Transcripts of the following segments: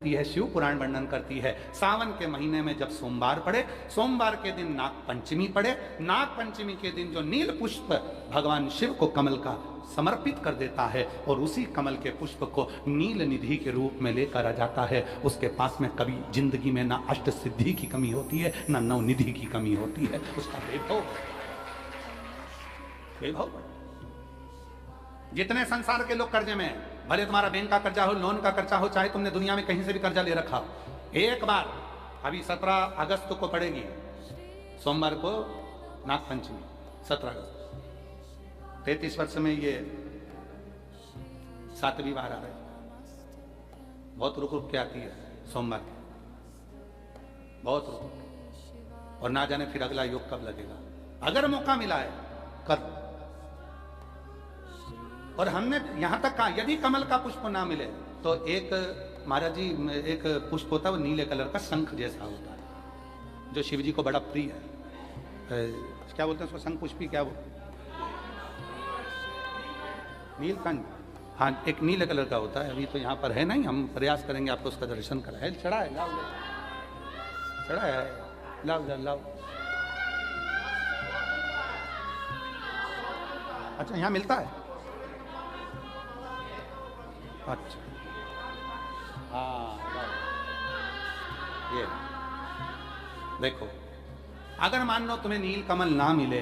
है, शिव पुराण वर्णन करती है। सावन के महीने में जब सोमवार पड़े, सोमवार के दिन नाग पंचमी पड़े, नाग पंचमी के दिन जो नील पुष्प भगवान शिव को कमल का समर्पित कर देता है और उसी कमल के पुष्प को नील निधि के रूप में लेकर आ जाता है, उसके पास में कभी जिंदगी में ना अष्ट सिद्धि की कमी होती है ना नवनिधि की कमी होती है। उसका वैभव जितने संसार के लोग कर्जे में, भले तुम्हारा बैंक का कर्जा हो, लोन का कर्जा हो, चाहे तुमने दुनिया में कहीं से भी कर्जा ले रखा हो, एक बार अभी 17 अगस्त को पड़ेगी, सोमवार को नाग पंचमी 17 अगस्त, 33 वर्ष में ये 7वीं बार आ रही, बहुत रुक रुक के आती है सोमवार की, बहुत रुक, और ना जाने फिर अगला योग कब लगेगा। अगर मौका मिला है कर। और हमने यहां तक कहा यदि कमल का पुष्प ना मिले तो एक महाराज जी एक पुष्प होता है, वो नीले कलर का शंख जैसा होता है जो शिव जी को बड़ा प्रिय है। क्या बोलते हैं उसको, शंख पुष्पी, क्या वो नीलकंठ, हाँ एक नीले कलर का होता है। अभी तो यहाँ पर है नहीं, हम प्रयास करेंगे आपको उसका दर्शन कराए। चढ़ा है, लाओ चढ़ा है, लाओ लाओ। अच्छा यहाँ मिलता है, अच्छा हाँ ये देखो, अगर मान लो तुम्हें नील कमल ना मिले,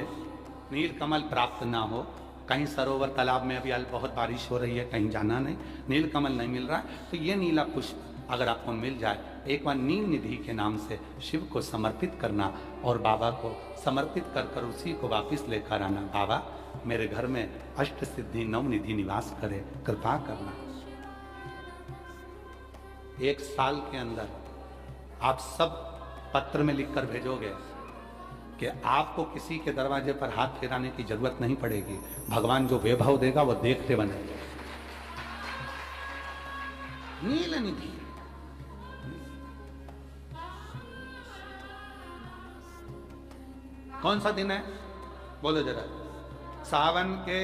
नील कमल प्राप्त ना हो, कहीं सरोवर तालाब में अभी बहुत बारिश हो रही है, कहीं जाना नहीं, नील कमल नहीं मिल रहा है, तो ये नीला पुष्प अगर आपको मिल जाए, एक बार नील निधि के नाम से शिव को समर्पित करना और बाबा को समर्पित कर कर उसी को वापस लेकर आना। बाबा मेरे घर में अष्ट सिद्धि नवनिधि निवास करे, कृपा करना। 1 साल के अंदर आप सब पत्र में लिखकर भेजोगे कि आपको किसी के दरवाजे पर हाथ फेराने की जरूरत नहीं पड़ेगी, भगवान जो वैभव देगा वो देखते बनेंगे। नील निधि कौन सा दिन है बोलो जरा, सावन के,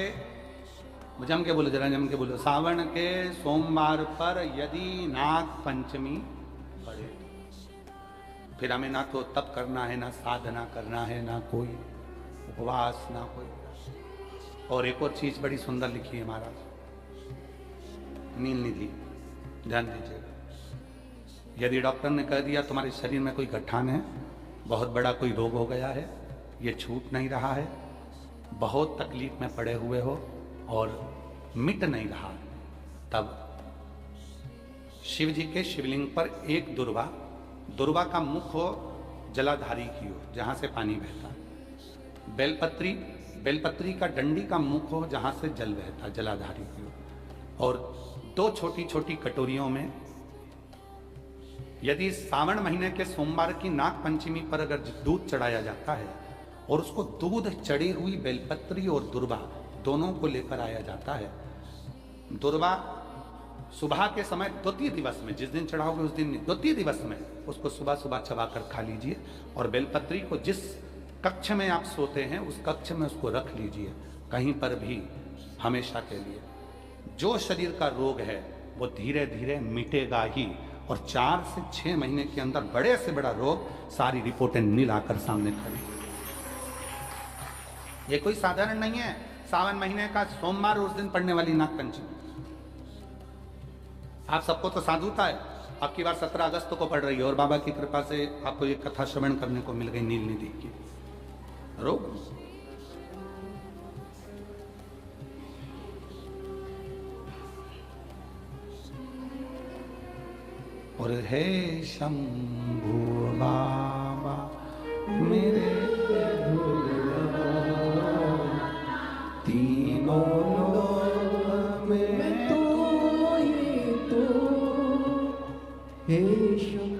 जम के बोलो जरा, जम के बोलो, सावन के सोमवार पर यदि नाग पंचमी पड़े, फिर हमें ना तो तप करना है, ना साधना करना है, ना कोई उपवास, ना कोई। और एक और चीज बड़ी सुंदर लिखी है महाराज, नील निधि, ध्यान दीजिएगा। यदि डॉक्टर ने कह दिया तुम्हारे शरीर में कोई गठान है, बहुत बड़ा कोई रोग हो गया है, ये छूट नहीं रहा है, बहुत तकलीफ में पड़े हुए हो और मिट नहीं रहा, तब शिव जी के शिवलिंग पर एक दुर्वा, दुर्वा का मुख हो जलाधारी की हो जहां से पानी बहता, बेलपत्री, बेलपत्री का डंडी का मुख हो जहां से जल बहता, जलाधारी की हो, और 2 छोटी छोटी कटोरियों में, यदि सावन महीने के सोमवार की नाग पंचमी पर अगर दूध चढ़ाया जाता है और उसको दूध चढ़ी हुई बेलपत्री और दुर्वा दोनों को लेकर आया जाता है, दुर्वा सुबह के समय द्वितीय दिवस में, जिस दिन चढ़ाओगे उस दिन द्वितीय दिवस में उसको सुबह सुबह चबाकर खा लीजिए, और बेलपत्री को जिस कक्ष में आप सोते हैं उस कक्ष में उसको रख लीजिए, कहीं पर भी, हमेशा के लिए। जो शरीर का रोग है वो धीरे धीरे मिटेगा ही, और 4 से 6 महीने के अंदर बड़े से बड़ा रोग सारी रिपोर्टें नील आकर सामने खड़ी। ये कोई साधारण नहीं है, सावन महीने का सोमवार उस दिन पड़ने वाली नाग पंचमी। आप सबको तो साधुता है, आपकी बार 17 अगस्त को पड़ रही है, और बाबा की कृपा से आपको ये कथा श्रवण करने को मिल गई नील निधि की। रोग और हे शंभु बाबा मेरे तीनों लोक में तो ये तो हे शंभु